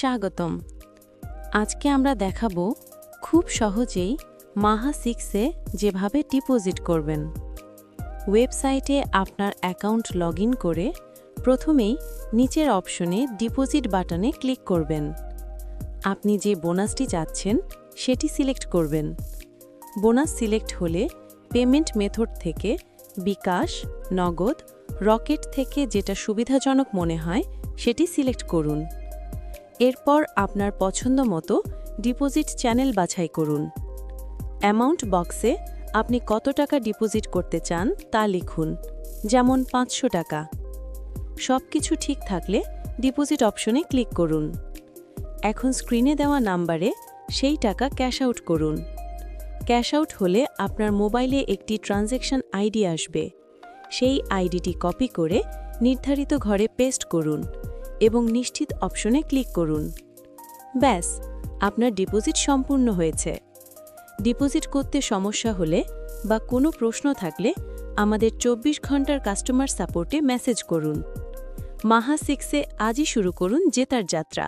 স্বাগতম। আজকে আমরা দেখাবো খুব সহজেই মাহা 6-এ যেভাবে ডিপোজিট করবেন। ওয়েবসাইটে আপনার অ্যাকাউন্ট লগইন করে প্রথমেই নিচের অপশনে ডিপোজিট বাটনে ক্লিক করবেন। আপনি যে বোনাসটি চাচ্ছেন সেটি সিলেক্ট করবেন। বোনাস সিলেক্ট হলে পেমেন্ট মেথড থেকে বিকাশ, নগদ, রকেট থেকে যেটা সুবিধাজনক মনে হয় সেটি সিলেক্ট করুন। এরপর আপনার পছন্দ মতো ডিপোজিট চ্যানেল বাছাই করুন। অ্যামাউন্ট বক্সে আপনি কত টাকা ডিপোজিট করতে চান তা লিখুন, যেমন 500 টাকা। সব কিছু ঠিক থাকলে ডিপোজিট অপশনে ক্লিক করুন। এখন স্ক্রিনে দেওয়া নাম্বারে সেই টাকা ক্যাশ আউট করুন। ক্যাশ আউট হলে আপনার মোবাইলে একটি ট্রানজ্যাকশন আইডি আসবে। সেই আইডিটি কপি করে নির্ধারিত ঘরে পেস্ট করুন এবং নিশ্চিত অপশনে ক্লিক করুন। ব্যাস, আপনার ডিপোজিট সম্পূর্ণ হয়েছে। ডিপোজিট করতে সমস্যা হলে বা কোনো প্রশ্ন থাকলে আমাদের 24 ঘন্টার কাস্টমার সাপোর্টে মেসেজ করুন। মাহা 6-এ আজই শুরু করুন জেতার যাত্রা।